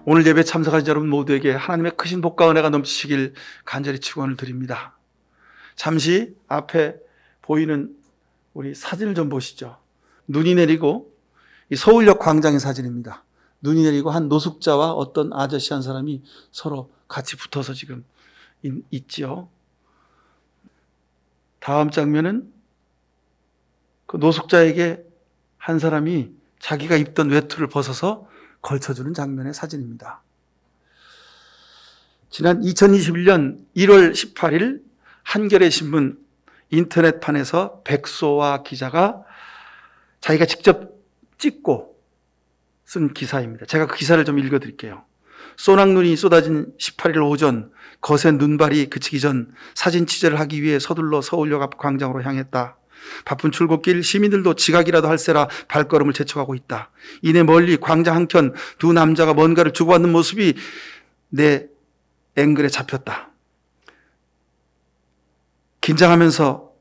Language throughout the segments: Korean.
오늘 예배 참석하신 여러분 모두에게 하나님의 크신 복과 은혜가 넘치시길 간절히 축원을 드립니다. 잠시 앞에 보이는 우리 사진을 좀 보시죠. 눈이 내리고 이 서울역 광장의 사진입니다. 눈이 내리고 한 노숙자와 어떤 아저씨 한 사람이 서로 같이 붙어서 지금 있죠. 다음 장면은 그 노숙자에게 한 사람이 자기가 입던 외투를 벗어서 걸쳐주는 장면의 사진입니다. 지난 2021년 1월 18일 한겨레 신문 인터넷판에서 백소와 기자가 자기가 직접 찍고 쓴 기사입니다. 제가 그 기사를 좀 읽어드릴게요. 소낙눈이 쏟아진 18일 오전 거센 눈발이 그치기 전 사진 취재를 하기 위해 서둘러 서울역 앞 광장으로 향했다. 바쁜 출근길 시민들도 지각이라도 할세라 발걸음을 재촉하고 있다. 이내 멀리 광장 한켠 두 남자가 뭔가를 주고받는 모습이 내 앵글에 잡혔다. 긴장하면서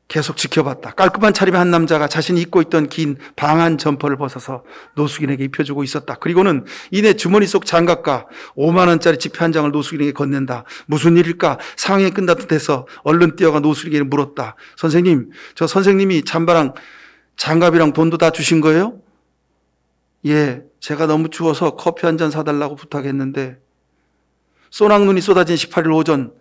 계속 지켜봤다. 깔끔한 차림의 한 남자가 자신이 입고 있던 긴 방한 점퍼를 벗어서 노숙인에게 입혀주고 있었다. 그리고는 이내 주머니 속 장갑과 5만 원짜리 지폐 한 장을 노숙인에게 건넨다. 무슨 일일까? 상황이 끝난 듯해서 얼른 뛰어가 노숙인에게 물었다. 선생님, 저 선생님이 잠바랑 장갑이랑 돈도 다 주신 거예요? 예, 제가 너무 추워서 커피 한 잔 사달라고 부탁했는데. 소낙눈이 쏟아진 18일 오전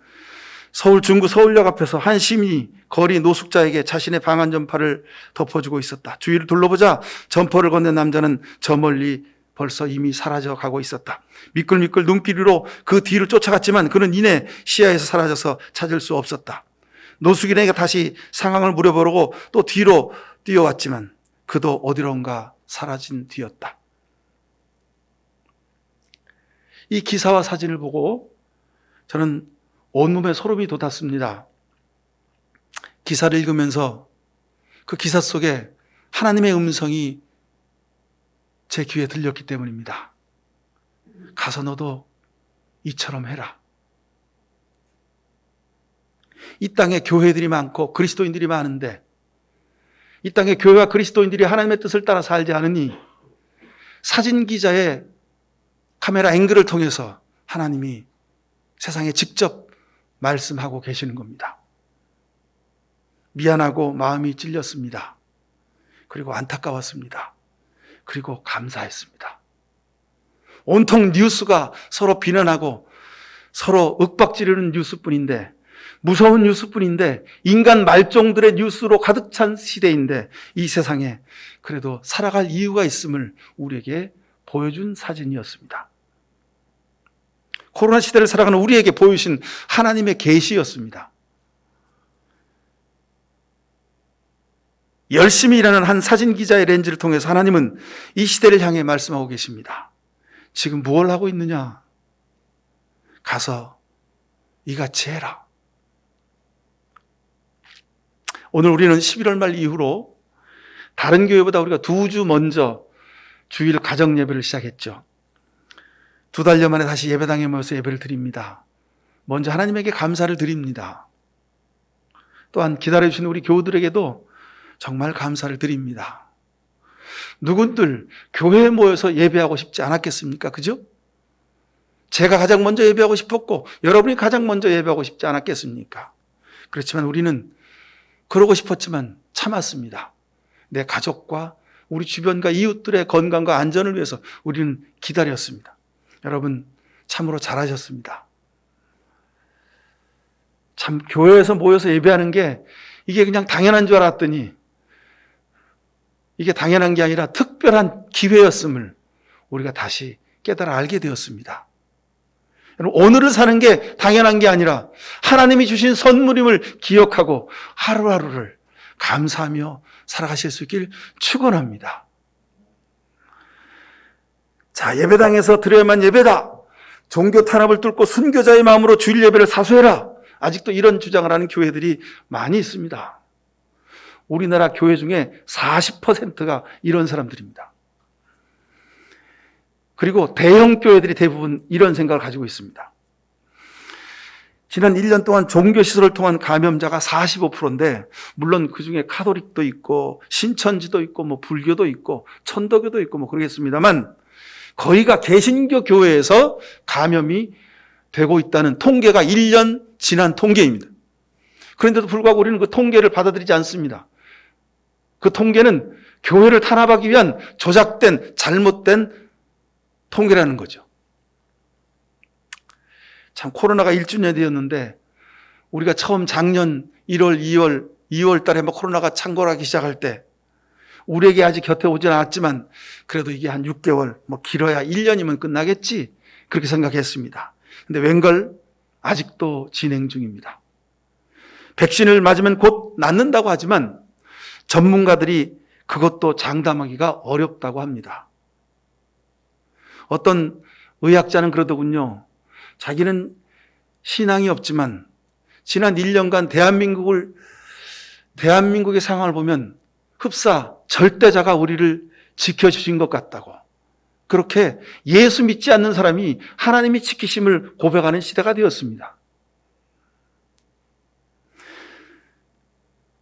서울 중구 서울역 앞에서 한 시민이 거리 노숙자에게 자신의 방한 점퍼를 덮어주고 있었다. 주위를 둘러보자 점퍼를 건넨 남자는 저 멀리 벌써 이미 사라져 가고 있었다. 미끌미끌 눈길로 그 뒤를 쫓아갔지만 그는 이내 시야에서 사라져서 찾을 수 없었다. 노숙인에게 다시 상황을 물어보려고 또 뒤로 뛰어왔지만 그도 어디론가 사라진 뒤였다. 이 기사와 사진을 보고 저는 온몸에 소름이 돋았습니다. 기사를 읽으면서 그 기사 속에 하나님의 음성이 제 귀에 들렸기 때문입니다. 가서 너도 이처럼 해라. 이 땅에 교회들이 많고 그리스도인들이 많은데 이 땅에 교회와 그리스도인들이 하나님의 뜻을 따라 살지 않으니 사진 기자의 카메라 앵글을 통해서 하나님이 세상에 직접 말씀하고 계시는 겁니다. 미안하고 마음이 찔렸습니다. 그리고 안타까웠습니다. 그리고 감사했습니다. 온통 뉴스가 서로 비난하고 서로 윽박지르는 뉴스뿐인데, 무서운 뉴스뿐인데, 인간 말종들의 뉴스로 가득 찬 시대인데 이 세상에 그래도 살아갈 이유가 있음을 우리에게 보여준 사진이었습니다. 코로나 시대를 살아가는 우리에게 보여주신 하나님의 계시였습니다. 열심히 일하는 한 사진 기자의 렌즈를 통해서 하나님은 이 시대를 향해 말씀하고 계십니다. 지금 무엇을 하고 있느냐? 가서 이같이 해라. 오늘 우리는 11월 말 이후로 다른 교회보다 우리가 2주 먼저 주일 가정 예배를 시작했죠. 2달여 만에 다시 예배당에 모여서 예배를 드립니다. 먼저 하나님에게 감사를 드립니다. 또한 기다려주신 우리 교우들에게도 정말 감사를 드립니다. 누군들 교회에 모여서 예배하고 싶지 않았겠습니까? 그죠? 제가 가장 먼저 예배하고 싶었고 여러분이 가장 먼저 예배하고 싶지 않았겠습니까? 그렇지만 우리는 그러고 싶었지만 참았습니다. 내 가족과 우리 주변과 이웃들의 건강과 안전을 위해서 우리는 기다렸습니다. 여러분 참으로 잘하셨습니다. 참 교회에서 모여서 예배하는 게 이게 그냥 당연한 줄 알았더니 이게 당연한 게 아니라 특별한 기회였음을 우리가 다시 깨달아 알게 되었습니다. 여러분, 오늘을 사는 게 당연한 게 아니라 하나님이 주신 선물임을 기억하고 하루하루를 감사하며 살아가실 수 있길 축원합니다. 자, 예배당에서 드려야만 예배다. 종교 탄압을 뚫고 순교자의 마음으로 주일 예배를 사수해라. 아직도 이런 주장을 하는 교회들이 많이 있습니다. 우리나라 교회 중에 40%가 이런 사람들입니다. 그리고 대형 교회들이 대부분 이런 생각을 가지고 있습니다. 지난 1년 동안 종교시설을 통한 감염자가 45%인데 물론 그중에 카톨릭도 있고 신천지도 있고 뭐 불교도 있고 천도교도 있고 뭐 그러겠습니다만 거의가 개신교 교회에서 감염이 되고 있다는 통계가 1년 지난 통계입니다. 그런데도 불구하고 우리는 그 통계를 받아들이지 않습니다. 그 통계는 교회를 탄압하기 위한 조작된 잘못된 통계라는 거죠. 참 코로나가 1주년이 되었는데 우리가 처음 작년 1월, 2월 달에 코로나가 창궐하기 시작할 때 우리에게 아직 곁에 오진 않았지만 그래도 이게 한 6개월, 길어야 1년이면 끝나겠지 그렇게 생각했습니다. 근데 웬걸 아직도 진행 중입니다. 백신을 맞으면 곧 낫는다고 하지만 전문가들이 그것도 장담하기가 어렵다고 합니다. 어떤 의학자는 그러더군요. 자기는 신앙이 없지만 지난 1년간 대한민국의 상황을 보면 흡사 절대자가 우리를 지켜주신 것 같다고. 그렇게 예수 믿지 않는 사람이 하나님이 지키심을 고백하는 시대가 되었습니다.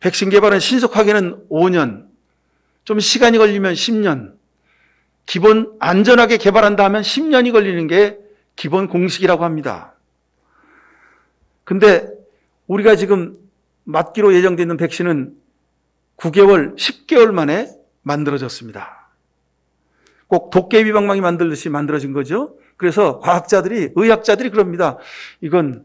백신 개발은 신속하게는 5년, 좀 시간이 걸리면 10년, 기본 안전하게 개발한다 하면 10년이 걸리는 게 기본 공식이라고 합니다. 근데 우리가 지금 맞기로 예정되어 있는 백신은 9개월, 10개월 만에 만들어졌습니다. 꼭 도깨비 방망이 만들듯이 만들어진 거죠. 그래서 의학자들이 그럽니다. 이건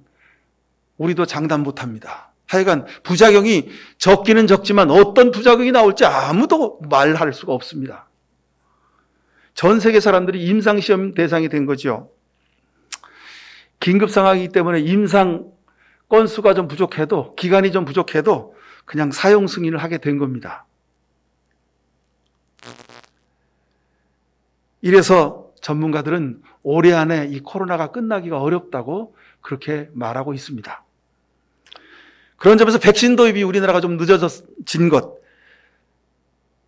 우리도 장담 못합니다. 하여간 부작용이 적기는 적지만 어떤 부작용이 나올지 아무도 말할 수가 없습니다. 전 세계 사람들이 임상시험 대상이 된 거죠. 긴급 상황이기 때문에 임상 건수가 좀 부족해도, 기간이 좀 부족해도 그냥 사용 승인을 하게 된 겁니다. 이래서 전문가들은 올해 안에 이 코로나가 끝나기가 어렵다고 그렇게 말하고 있습니다. 그런 점에서 백신 도입이 우리나라가 좀 늦어진 것,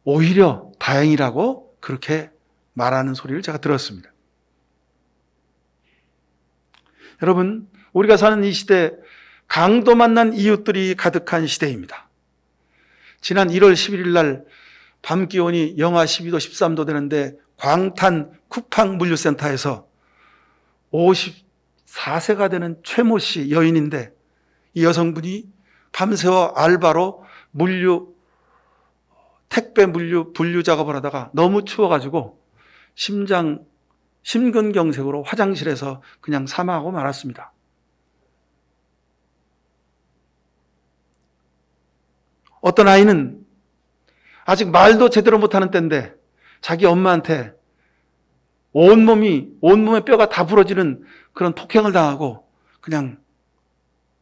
오히려 다행이라고 그렇게 말하는 소리를 제가 들었습니다. 여러분, 우리가 사는 이 시대, 강도 만난 이웃들이 가득한 시대입니다. 지난 1월 11일 날 밤 기온이 영하 12도, 13도 되는데 광탄 쿠팡 물류센터에서 54세가 되는 최모 씨 여인인데 이 여성분이 밤새워 알바로 택배 물류 분류 작업을 하다가 너무 추워가지고 심근경색으로 화장실에서 그냥 사망하고 말았습니다. 어떤 아이는 아직 말도 제대로 못하는 때인데 자기 엄마한테 온몸의 뼈가 다 부러지는 그런 폭행을 당하고 그냥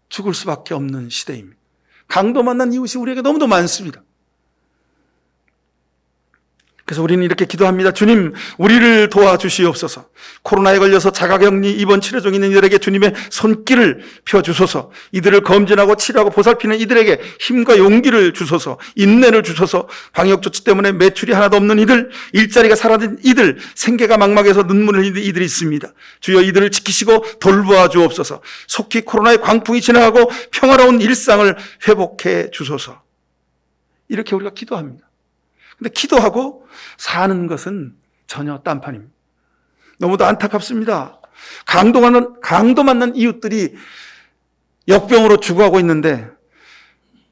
죽을 수밖에 없는 시대입니다. 강도 만난 이웃이 우리에게 너무도 많습니다. 그래서 우리는 이렇게 기도합니다. 주님, 우리를 도와주시옵소서. 코로나에 걸려서 자가격리 입원 치료 중에 있는 이들에게 주님의 손길을 펴주소서. 이들을 검진하고 치료하고 보살피는 이들에게 힘과 용기를 주소서. 인내를 주소서. 방역조치 때문에 매출이 하나도 없는 이들, 일자리가 사라진 이들, 생계가 막막해서 눈물을 흘리는 이들이 있습니다. 주여 이들을 지키시고 돌보아 주옵소서. 속히 코로나의 광풍이 지나가고 평화로운 일상을 회복해 주소서. 이렇게 우리가 기도합니다. 근데 기도하고 사는 것은 전혀 딴판입니다. 너무도 안타깝습니다. 강도 만난 이웃들이 역병으로 죽어가고 있는데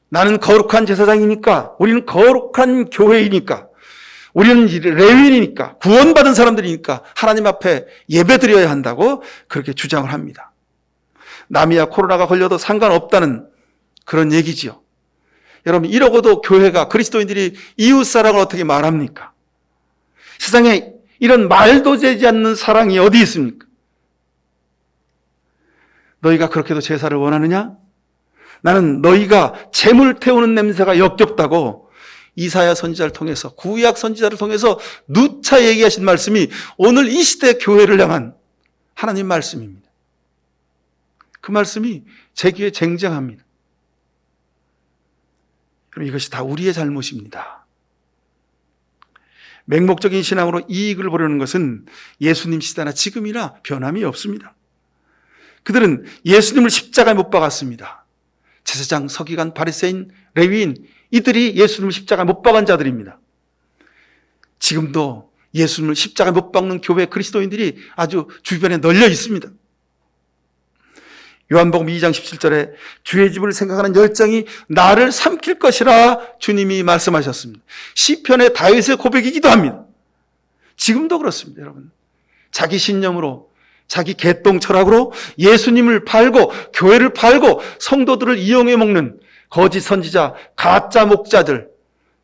나는 거룩한 제사장이니까, 우리는 거룩한 교회이니까, 우리는 레위인이니까, 구원받은 사람들이니까 하나님 앞에 예배드려야 한다고 그렇게 주장을 합니다. 남이야 코로나가 걸려도 상관없다는 그런 얘기지요. 여러분, 이러고도 교회가, 그리스도인들이 이웃사랑을 어떻게 말합니까? 세상에 이런 말도 되지 않는 사랑이 어디 있습니까? 너희가 그렇게도 제사를 원하느냐? 나는 너희가 재물 태우는 냄새가 역겹다고 이사야 선지자를 통해서, 구약 선지자를 통해서 누차 얘기하신 말씀이 오늘 이 시대 교회를 향한 하나님 말씀입니다. 그 말씀이 제 귀에 쟁쟁합니다. 그럼 이것이 다 우리의 잘못입니다. 맹목적인 신앙으로 이익을 보려는 것은 예수님 시대나 지금이나 변함이 없습니다. 그들은 예수님을 십자가에 못 박았습니다. 제사장, 서기관, 바리새인, 레위인, 이들이 예수님을 십자가에 못 박은 자들입니다. 지금도 예수님을 십자가에 못 박는 교회 그리스도인들이 아주 주변에 널려 있습니다. 요한복음 2장 17절에 주의 집을 생각하는 열정이 나를 삼킬 것이라 주님이 말씀하셨습니다. 시편의 다윗의 고백이기도 합니다. 지금도 그렇습니다, 여러분. 자기 신념으로, 자기 개똥 철학으로 예수님을 팔고 교회를 팔고 성도들을 이용해 먹는 거짓 선지자, 가짜 목자들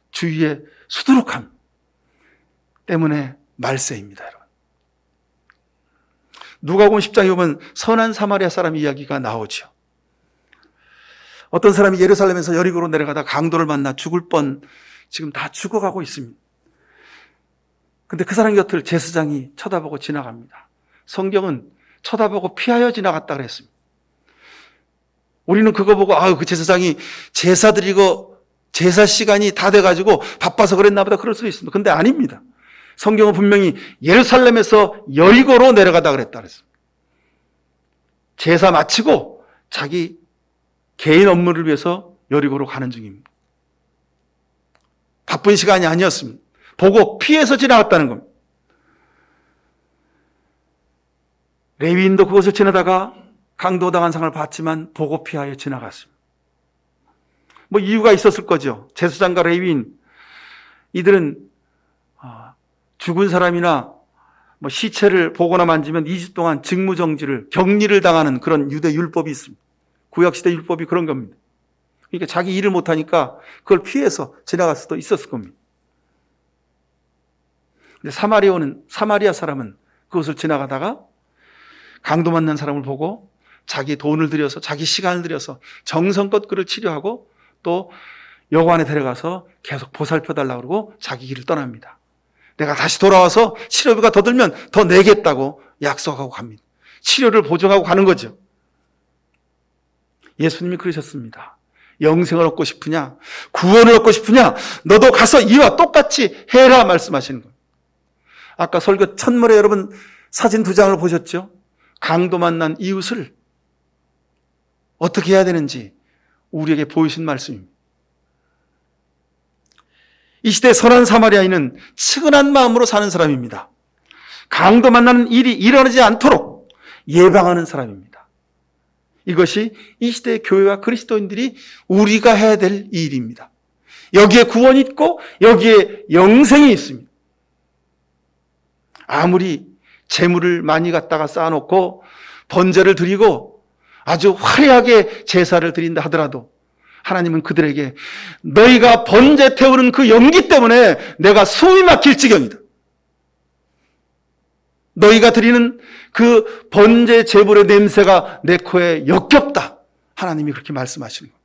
주위에 수두룩함 때문에 말세입니다, 여러분. 누가복음 10장에 보면 선한 사마리아 사람 이야기가 나오죠. 어떤 사람이 예루살렘에서 여리고로 내려가다 강도를 만나 죽을 뻔, 지금 다 죽어가고 있습니다. 근데 그 사람 곁을 제사장이 쳐다보고 지나갑니다. 성경은 쳐다보고 피하여 지나갔다 그랬습니다. 우리는 그거 보고 그 제사장이 제사 드리고 제사 시간이 다 돼가지고 바빠서 그랬나 보다 그럴 수도 있습니다. 근데 아닙니다. 성경은 분명히 예루살렘에서 여리고로 내려가다 그랬다 그랬습니다. 제사 마치고 자기 개인 업무를 위해서 여리고로 가는 중입니다. 바쁜 시간이 아니었습니다. 보고 피해서 지나갔다는 겁니다. 레위인도 그것을 지나다가 강도당한 상을 받지만 보고 피하여 지나갔습니다. 뭐 이유가 있었을 거죠. 제사장과 레위인, 이들은 죽은 사람이나 뭐 시체를 보거나 만지면 2주 동안 직무정지를, 격리를 당하는 그런 유대 율법이 있습니다. 구약시대 율법이 그런 겁니다. 그러니까 자기 일을 못하니까 그걸 피해서 지나갈 수도 있었을 겁니다. 근데 사마리아 사람은 그것을 지나가다가 강도 만난 사람을 보고 자기 돈을 들여서, 자기 시간을 들여서 정성껏 그를 치료하고 또 여관에 데려가서 계속 보살펴달라고 그러고 자기 길을 떠납니다. 내가 다시 돌아와서 치료비가 더 들면 더 내겠다고 약속하고 갑니다. 치료를 보증하고 가는 거죠. 예수님이 그러셨습니다. 영생을 얻고 싶으냐? 구원을 얻고 싶으냐? 너도 가서 이와 똑같이 해라 말씀하시는 거예요. 아까 설교 첫물에 여러분 사진 2장을 보셨죠? 강도 만난 이웃을 어떻게 해야 되는지 우리에게 보이신 말씀입니다. 이 시대의 선한 사마리아인은 측은한 마음으로 사는 사람입니다. 강도 만나는 일이 일어나지 않도록 예방하는 사람입니다. 이것이 이 시대의 교회와 그리스도인들이 우리가 해야 될 일입니다. 여기에 구원이 있고 여기에 영생이 있습니다. 아무리 재물을 많이 갖다가 쌓아놓고 번제를 드리고 아주 화려하게 제사를 드린다 하더라도 하나님은 그들에게 너희가 번제 태우는 그 연기 때문에 내가 숨이 막힐 지경이다. 너희가 드리는 그 번제 제물의 냄새가 내 코에 역겹다. 하나님이 그렇게 말씀하시는 거예요.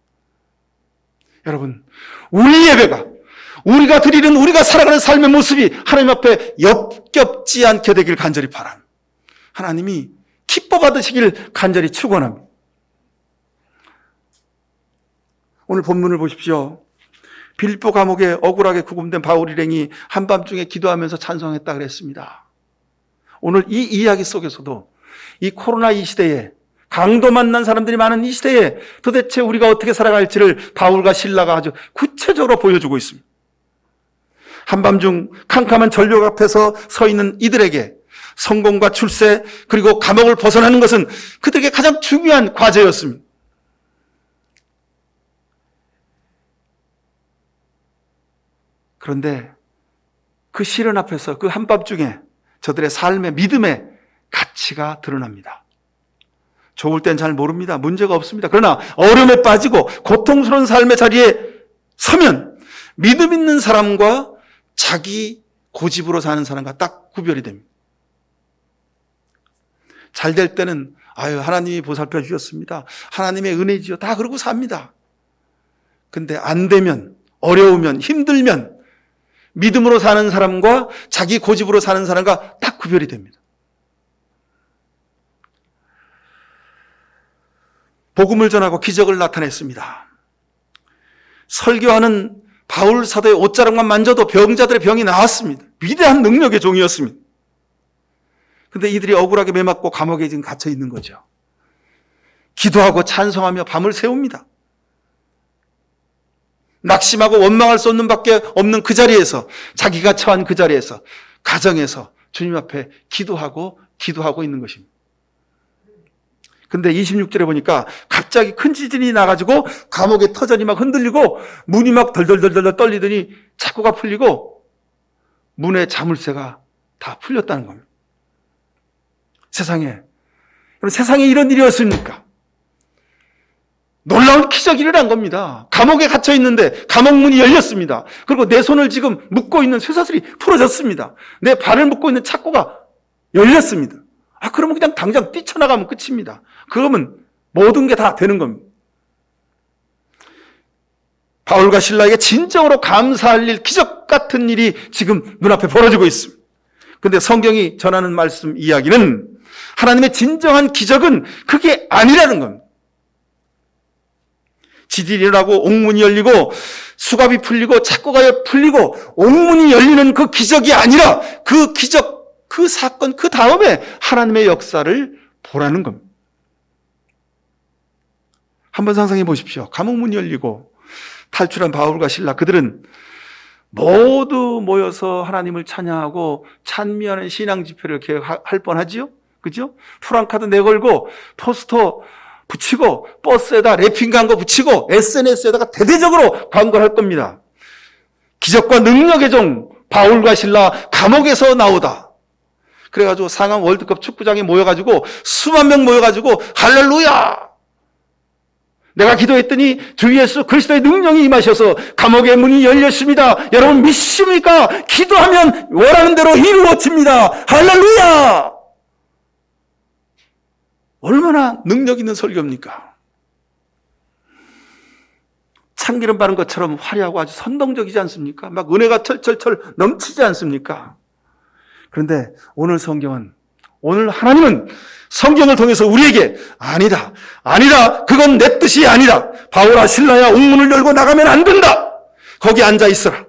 여러분, 우리 예배가, 우리가 드리는, 우리가 살아가는 삶의 모습이 하나님 앞에 역겹지 않게 되길 간절히 바랍니다. 하나님이 기뻐 받으시길 간절히 축원합니다. 오늘 본문을 보십시오. 빌립보 감옥에 억울하게 구금된 바울 일행이 한밤중에 기도하면서 찬송했다 그랬습니다. 오늘 이 이야기 속에서도 이 코로나 이 시대에, 강도 만난 사람들이 많은 이 시대에 도대체 우리가 어떻게 살아갈지를 바울과 실라가 아주 구체적으로 보여주고 있습니다. 한밤중 캄캄한 전력 앞에서 서 있는 이들에게 성공과 출세 그리고 감옥을 벗어나는 것은 그들에게 가장 중요한 과제였습니다. 그런데 그 시련 앞에서 그 한밤중에 저들의 삶의 믿음의 가치가 드러납니다. 좋을 땐 잘 모릅니다. 문제가 없습니다. 그러나 어려움에 빠지고 고통스러운 삶의 자리에 서면 믿음 있는 사람과 자기 고집으로 사는 사람과 딱 구별이 됩니다. 잘 될 때는 하나님이 보살펴 주셨습니다. 하나님의 은혜지요. 다 그러고 삽니다. 근데 안 되면, 어려우면, 힘들면 믿음으로 사는 사람과 자기 고집으로 사는 사람과 딱 구별이 됩니다. 복음을 전하고 기적을 나타냈습니다. 설교하는 바울 사도의 옷자락만 만져도 병자들의 병이 나았습니다. 위대한 능력의 종이었습니다. 그런데 이들이 억울하게 매맞고 감옥에 지금 갇혀 있는 거죠. 기도하고 찬송하며 밤을 새웁니다. 낙심하고 원망할 수 없는 밖에 없는 그 자리에서, 자기가 처한 그 자리에서 가정에서 주님 앞에 기도하고 있는 것입니다. 근데 26절에 보니까 갑자기 큰 지진이 나가지고 감옥의 터전이 막 흔들리고 문이 막 덜덜덜덜 떨리더니 착고가 풀리고 문의 자물쇠가 다 풀렸다는 겁니다. 세상에 이런 일이었습니까? 놀라운 기적이 일어난 겁니다. 감옥에 갇혀 있는데 감옥 문이 열렸습니다. 그리고 내 손을 지금 묶고 있는 쇠사슬이 풀어졌습니다. 내 발을 묶고 있는 착고가 열렸습니다. 그러면 그냥 당장 뛰쳐나가면 끝입니다. 그러면 모든 게 다 되는 겁니다. 바울과 실라에게 진정으로 감사할 일, 기적 같은 일이 지금 눈앞에 벌어지고 있습니다. 그런데 성경이 전하는 말씀 이야기는 하나님의 진정한 기적은 그게 아니라는 겁니다. 지진이 일어나고 옥문이 열리고 수갑이 풀리고 착고가 풀리고 옥문이 열리는 그 기적이 아니라 그 기적, 그 사건, 그 다음에 하나님의 역사를 보라는 겁니다. 한번 상상해 보십시오. 감옥문이 열리고 탈출한 바울과 실라, 그들은 모두 모여서 하나님을 찬양하고 찬미하는 신앙 집회를 계획할 뻔하지요. 그죠? 프랑카드 내걸고 포스터 붙이고 버스에다 래핑 광고 붙이고 SNS에다가 대대적으로 광고를 할 겁니다. 기적과 능력의 종 바울과 실라 감옥에서 나오다. 그래가지고 상암 월드컵 축구장에 모여가지고 수만 명 모여가지고 할렐루야! 내가 기도했더니 주 예수 그리스도의 능력이 임하셔서 감옥의 문이 열렸습니다. 여러분 믿습니까? 기도하면 원하는 대로 이루어집니다. 할렐루야! 얼마나 능력 있는 설교입니까? 참기름 바른 것처럼 화려하고 아주 선동적이지 않습니까? 막 은혜가 철철철 넘치지 않습니까? 그런데 오늘 하나님은 성경을 통해서 우리에게 아니다, 그건 내 뜻이 아니다. 바울아 실라야 옥문을 열고 나가면 안 된다. 거기 앉아 있어라.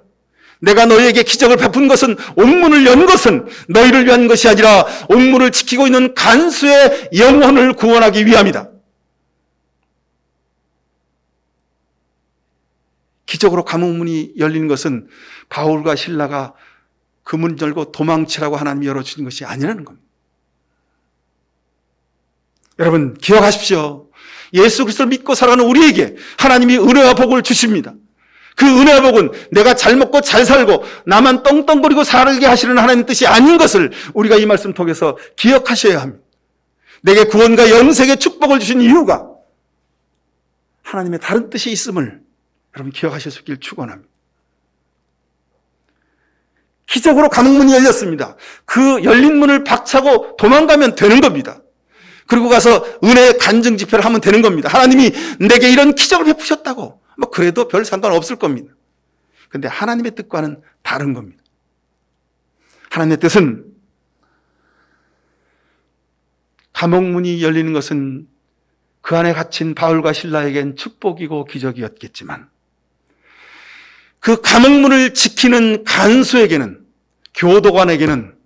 내가 너희에게 기적을 베푼 것은, 옥문을 연 것은 너희를 위한 것이 아니라 옥문을 지키고 있는 간수의 영혼을 구원하기 위함이다. 기적으로 감옥문이 열린 것은 바울과 실라가 그 문 열고 도망치라고 하나님이 열어주신 것이 아니라는 겁니다. 여러분 기억하십시오. 예수 그리스도를 믿고 살아가는 우리에게 하나님이 은혜와 복을 주십니다. 그 은혜와 복은 내가 잘 먹고 잘 살고 나만 떵떵거리고 살게 하시는 하나님 뜻이 아닌 것을 우리가 이 말씀 통해서 기억하셔야 합니다. 내게 구원과 영생의 축복을 주신 이유가 하나님의 다른 뜻이 있음을 여러분 기억하실 수 있길 축원합니다. 기적으로 감옥문이 열렸습니다. 그 열린 문을 박차고 도망가면 되는 겁니다. 그리고 가서 은혜의 간증 집회를 하면 되는 겁니다. 하나님이 내게 이런 기적을 베푸셨다고. 그래도 별 상관없을 겁니다. 그런데 하나님의 뜻과는 다른 겁니다. 하나님의 뜻은 감옥문이 열리는 것은 그 안에 갇힌 바울과 실라에겐 축복이고 기적이었겠지만 그 감옥문을 지키는 간수에게는, 교도관에게는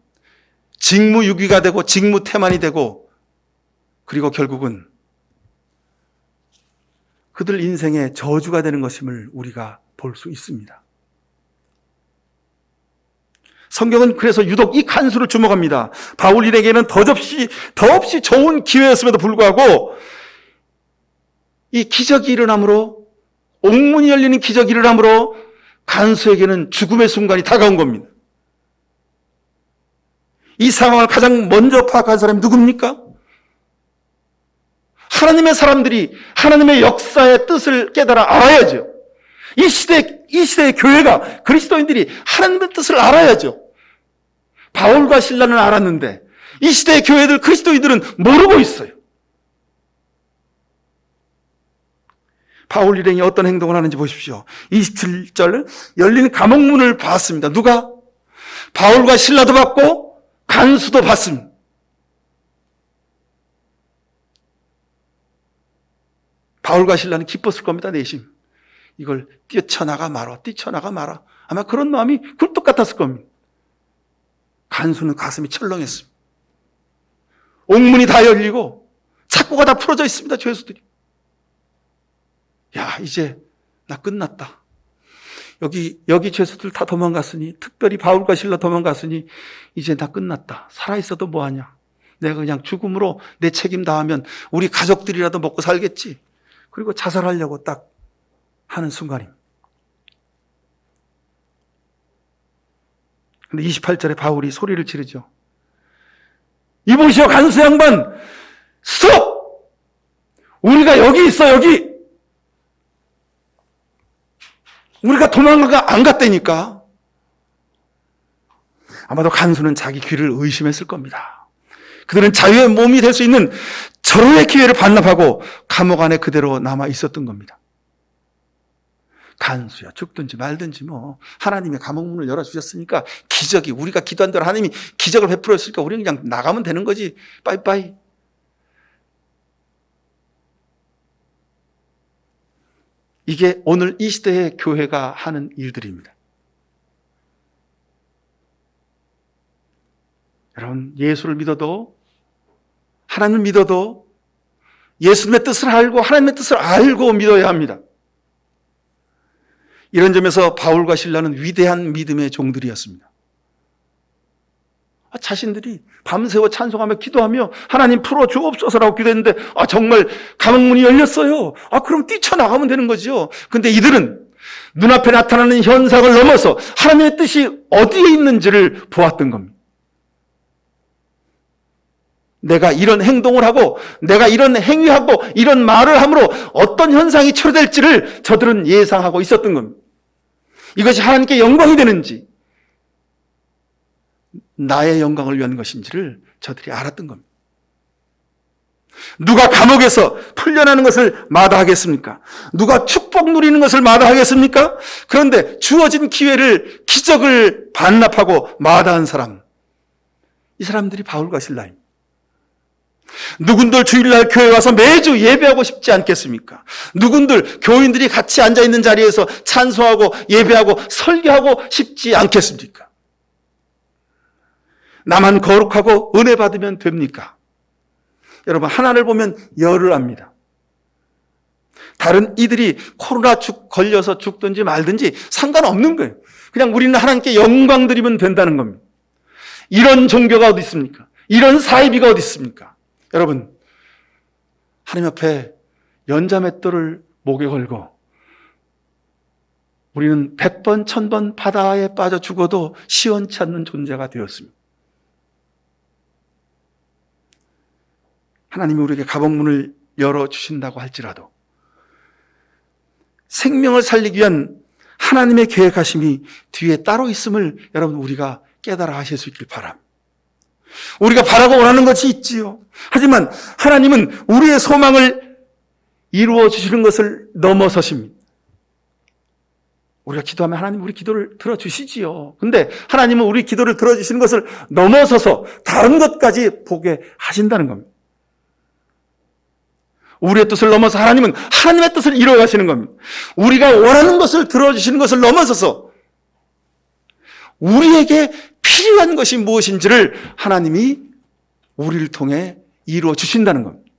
직무유기가 되고 직무태만이 되고 그리고 결국은 그들 인생의 저주가 되는 것임을 우리가 볼 수 있습니다. 성경은 그래서 유독 이 간수를 주목합니다. 바울 일에게는 더없이 좋은 기회였음에도 불구하고 이 기적이 일어남으로, 옥문이 열리는 기적이 일어남으로 간수에게는 죽음의 순간이 다가온 겁니다. 이 상황을 가장 먼저 파악한 사람이 누굽니까? 하나님의 사람들이 하나님의 역사의 뜻을 깨달아 알아야죠. 이 시대의 교회가, 그리스도인들이 하나님의 뜻을 알아야죠. 바울과 실라는 알았는데 이 시대의 교회들, 그리스도인들은 모르고 있어요. 바울 일행이 어떤 행동을 하는지 보십시오. 27절 열린 감옥문을 봤습니다. 누가? 바울과 실라도 봤고 간수도 봤습니다. 바울과 실라는 기뻤을 겁니다. 내심. 이걸 뛰쳐나가 마라. 아마 그런 마음이 굴뚝 같았을 겁니다. 간수는 가슴이 철렁했습니다. 옥문이 다 열리고 착고가 다 풀어져 있습니다. 죄수들이. 야, 이제 나 끝났다. 여기 죄수들 다 도망갔으니, 특별히 바울과 실라 도망갔으니 이제 다 끝났다. 살아있어도 뭐하냐. 내가 그냥 죽음으로 내 책임 다하면 우리 가족들이라도 먹고 살겠지. 그리고 자살하려고 딱 하는 순간입니다. 근데 28절에 바울이 소리를 지르죠. 이보시오, 간수 양반! 스톱! 우리가 여기 있어, 여기! 우리가 도망가 안 갔다니까. 아마도 간수는 자기 귀를 의심했을 겁니다. 그들은 자유의 몸이 될 수 있는 절호의 기회를 반납하고 감옥 안에 그대로 남아 있었던 겁니다. 간수야, 죽든지 말든지 뭐 하나님의 감옥 문을 열어주셨으니까 기적이, 우리가 기도한 대로 하나님이 기적을 베풀었으니까 우리는 그냥 나가면 되는 거지. 빠이빠이. 이게 오늘 이 시대의 교회가 하는 일들입니다. 여러분, 예수를 믿어도, 하나님을 믿어도 예수님의 뜻을 알고 하나님의 뜻을 알고 믿어야 합니다. 이런 점에서 바울과 실라는 위대한 믿음의 종들이었습니다. 자신들이 밤새워 찬송하며 기도하며 하나님 풀어주옵소서라고 기도했는데 정말 감옥문이 열렸어요. 그럼 뛰쳐나가면 되는 거죠. 근데 이들은 눈앞에 나타나는 현상을 넘어서 하나님의 뜻이 어디에 있는지를 보았던 겁니다. 내가 이런 행동을 하고 내가 이런 행위하고 이런 말을 함으로 어떤 현상이 초래될지를 저들은 예상하고 있었던 겁니다. 이것이 하나님께 영광이 되는지 나의 영광을 위한 것인지를 저들이 알았던 겁니다. 누가 감옥에서 풀려나는 것을 마다하겠습니까? 누가 축복 누리는 것을 마다하겠습니까? 그런데 주어진 기회를, 기적을 반납하고 마다한 사람, 이 사람들이 바울과 실라입니다. 누군들 주일날 교회 와서 매주 예배하고 싶지 않겠습니까? 누군들 교인들이 같이 앉아있는 자리에서 찬송하고 예배하고 설교하고 싶지 않겠습니까? 나만 거룩하고 은혜 받으면 됩니까? 여러분, 하나를 보면 열을 압니다. 다른 이들이 코로나 걸려서 죽든지 말든지 상관없는 거예요. 그냥 우리는 하나님께 영광 드리면 된다는 겁니다. 이런 종교가 어디 있습니까? 이런 사이비가 어디 있습니까? 여러분, 하나님 앞에 연자맷돌을 목에 걸고 우리는 100번, 1000번 바다에 빠져 죽어도 시원치 않는 존재가 되었습니다. 하나님이 우리에게 감옥문을 열어주신다고 할지라도 생명을 살리기 위한 하나님의 계획하심이 뒤에 따로 있음을 여러분 우리가 깨달아 하실 수 있길 바랍니다. 우리가 바라고 원하는 것이 있지요. 하지만 하나님은 우리의 소망을 이루어 주시는 것을 넘어서십니다. 우리가 기도하면 하나님 우리 기도를 들어주시지요. 근데 하나님은 우리 기도를 들어주시는 것을 넘어서서 다른 것까지 보게 하신다는 겁니다. 우리의 뜻을 넘어서 하나님은 하나님의 뜻을 이루어 가시는 겁니다. 우리가 원하는 것을 들어주시는 것을 넘어서서 우리에게 필요한 것이 무엇인지를 하나님이 우리를 통해 이루어 주신다는 겁니다.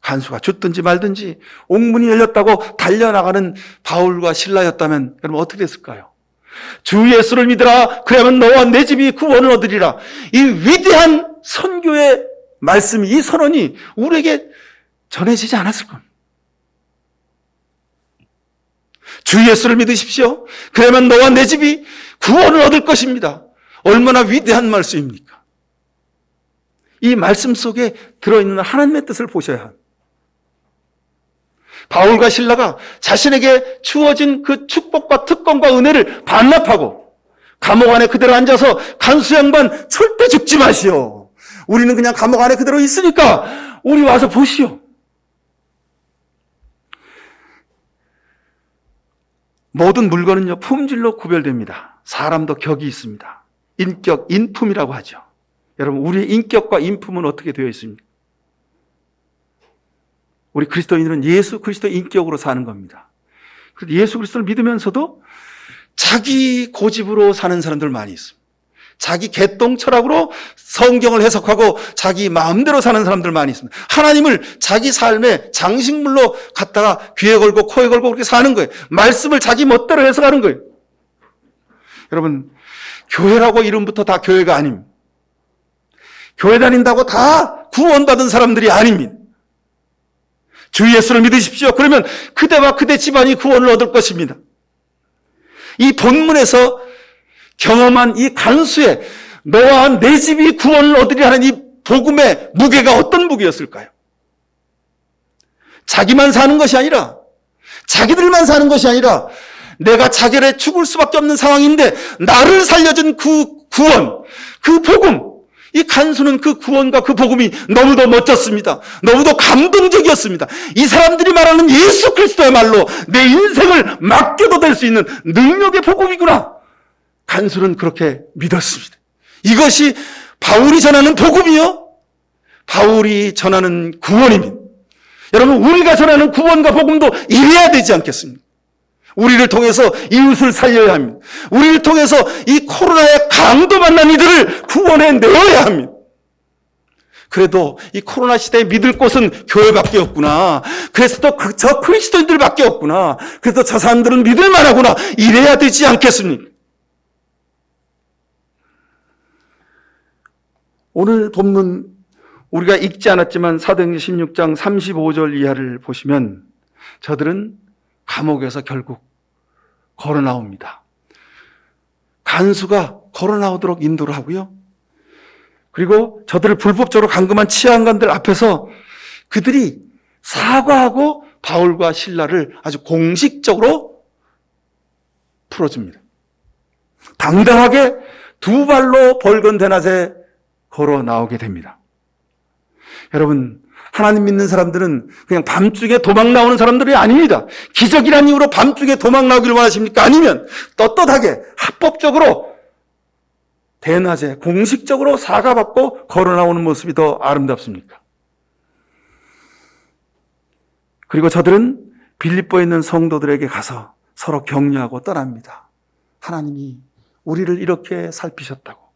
간수가 죽든지 말든지 옥문이 열렸다고 달려나가는 바울과 실라였다면 여러분 어떻게 됐을까요? 주 예수를 믿으라, 그러면 너와 내 집이 구원을 얻으리라. 이 위대한 선교의 말씀이, 이 선언이 우리에게 전해지지 않았을 겁니다. 주 예수를 믿으십시오. 그러면 너와 내 집이 구원을 얻을 것입니다. 얼마나 위대한 말씀입니까? 이 말씀 속에 들어있는 하나님의 뜻을 보셔야 합니다. 바울과 실라가 자신에게 주어진 그 축복과 특권과 은혜를 반납하고 감옥 안에 그대로 앉아서 간수 양반 절대 죽지 마시오. 우리는 그냥 감옥 안에 그대로 있으니까 우리 와서 보시오. 모든 물건은요, 품질로 구별됩니다. 사람도 격이 있습니다. 인격, 인품이라고 하죠. 여러분, 우리의 인격과 인품은 어떻게 되어 있습니까? 우리 그리스도인들은 예수 그리스도의 인격으로 사는 겁니다. 예수 그리스도를 믿으면서도 자기 고집으로 사는 사람들 많이 있습니다. 자기 개똥 철학으로 성경을 해석하고 자기 마음대로 사는 사람들 많이 있습니다. 하나님을 자기 삶의 장식물로 갖다가 귀에 걸고 코에 걸고 그렇게 사는 거예요. 말씀을 자기 멋대로 해석하는 거예요. 여러분, 교회라고 이름부터 다 교회가 아닙니다. 교회 다닌다고 다 구원받은 사람들이 아닙니다. 주 예수를 믿으십시오. 그러면 그대와 그대 집안이 구원을 얻을 것입니다. 이 본문에서 경험한 이 간수의 너와 내 집이 구원을 얻으리라는 이 복음의 무게가 어떤 무게였을까요? 자기만 사는 것이 아니라, 자기들만 사는 것이 아니라 내가 자결에 죽을 수밖에 없는 상황인데 나를 살려준 그 구원, 그 복음, 이 간수는 그 구원과 그 복음이 너무도 멋졌습니다. 너무도 감동적이었습니다. 이 사람들이 말하는 예수 그리스도의 말로 내 인생을 맡겨도 될 수 있는 능력의 복음이구나. 간수는 그렇게 믿었습니다. 이것이 바울이 전하는 복음이요, 바울이 전하는 구원입니다. 여러분, 우리가 전하는 구원과 복음도 이래야 되지 않겠습니까? 우리를 통해서 이웃을 살려야 합니다. 우리를 통해서 이 코로나의 강도 만난 이들을 구원해 내어야 합니다. 그래도 이 코로나 시대에 믿을 곳은 교회밖에 없구나. 그래서 또 저 그리스도인들밖에 없구나. 그래서 저 사람들은 믿을 만하구나. 이래야 되지 않겠습니까? 오늘 본문 우리가 읽지 않았지만 사도행전 16장 35절 이하를 보시면 저들은 감옥에서 결국 걸어 나옵니다. 간수가 걸어 나오도록 인도를 하고요. 그리고 저들을 불법적으로 감금한 치안관들 앞에서 그들이 사과하고 바울과 실라를 아주 공식적으로 풀어줍니다. 당당하게 두 발로 벌건 대낮에 걸어 나오게 됩니다. 여러분, 하나님 믿는 사람들은 그냥 밤중에 도망 나오는 사람들이 아닙니다. 기적이라는 이유로 밤중에 도망 나오기를 원하십니까? 아니면 떳떳하게 합법적으로 대낮에 공식적으로 사과받고 걸어 나오는 모습이 더 아름답습니까? 그리고 저들은 빌립보에 있는 성도들에게 가서 서로 격려하고 떠납니다. 하나님이 우리를 이렇게 살피셨다고.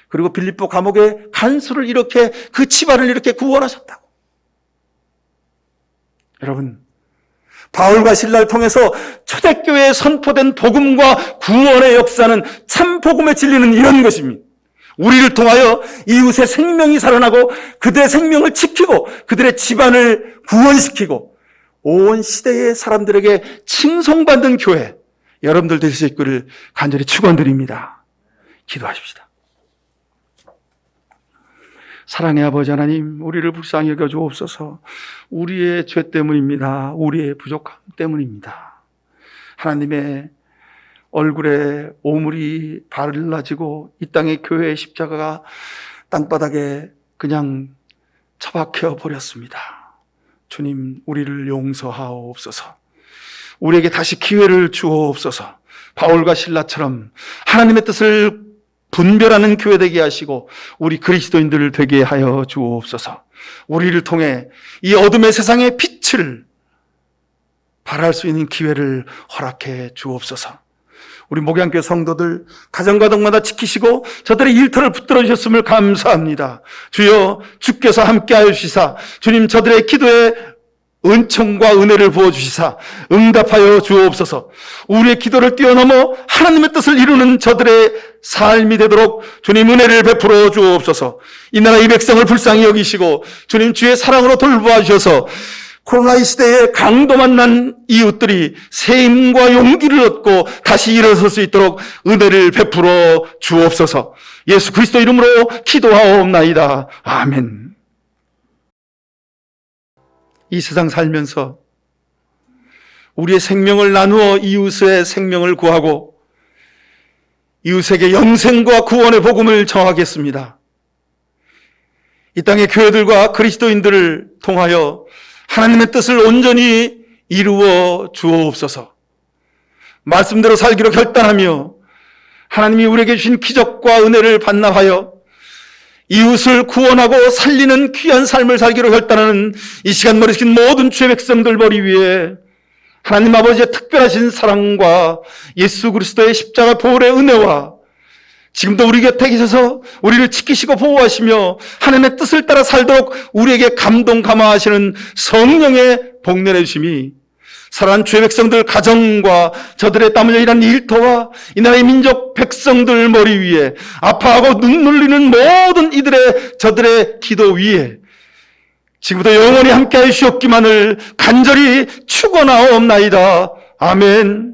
그리고 빌립보 감옥의 간수를 이렇게, 그 집안을 이렇게 구원하셨다고. 여러분, 바울과 실라를 통해서 초대교회에 선포된 복음과 구원의 역사는 참 복음의 진리는 이런 것입니다. 우리를 통하여 이웃의 생명이 살아나고 그들의 생명을 지키고 그들의 집안을 구원시키고 온 시대의 사람들에게 칭송받는 교회, 여러분들 될 수 있기를 간절히 축원드립니다. 기도하십시다. 사랑의 아버지 하나님, 우리를 불쌍히 여겨 주옵소서. 우리의 죄 때문입니다. 우리의 부족함 때문입니다. 하나님의 얼굴에 오물이 발라지고 이 땅의 교회의 십자가가 땅바닥에 그냥 처박혀 버렸습니다. 주님, 우리를 용서하옵소서. 우리에게 다시 기회를 주옵소서. 바울과 실라처럼 하나님의 뜻을 분별하는 교회 되게 하시고 우리 그리스도인들을 되게 하여 주옵소서. 우리를 통해 이 어둠의 세상의 빛을 발할 수 있는 기회를 허락해 주옵소서. 우리 목양교회 성도들 가정가정마다 지키시고 저들의 일터를 붙들어 주셨음을 감사합니다. 주여, 주께서 함께하여 주시사 주님 저들의 기도에 은총과 은혜를 부어주시사 응답하여 주옵소서. 우리의 기도를 뛰어넘어 하나님의 뜻을 이루는 저들의 삶이 되도록 주님 은혜를 베풀어 주옵소서. 이 나라 이 백성을 불쌍히 여기시고 주님 주의 사랑으로 돌보아 주셔서 코로나 이 시대에 강도 만난 이웃들이 새 힘과 용기를 얻고 다시 일어설 수 있도록 은혜를 베풀어 주옵소서. 예수 그리스도 이름으로 기도하옵나이다. 아멘. 이 세상 살면서 우리의 생명을 나누어 이웃의 생명을 구하고 이웃에게 영생과 구원의 복음을 전하겠습니다. 이 땅의 교회들과 그리스도인들을 통하여 하나님의 뜻을 온전히 이루어 주옵소서. 말씀대로 살기로 결단하며 하나님이 우리에게 주신 기적과 은혜를 반납하여 이웃을 구원하고 살리는 귀한 삶을 살기로 결단하는 이 시간 머리신 모든 주의 백성들 머리 위에 하나님 아버지의 특별하신 사랑과 예수 그리스도의 십자가 보혈의 은혜와 지금도 우리 곁에 계셔서 우리를 지키시고 보호하시며 하나님의 뜻을 따라 살도록 우리에게 감동 감화하시는 성령의 복렬해 주심이 사랑하는 주의 백성들 가정과 저들의 땀 흘려 일한 일터와 이 나라의 민족 백성들 머리 위에 아파하고 눈물 흘리는 모든 저들의 기도 위에 지금부터 영원히 함께하여 주시옵기만을 간절히 축원하옵나이다. 아멘.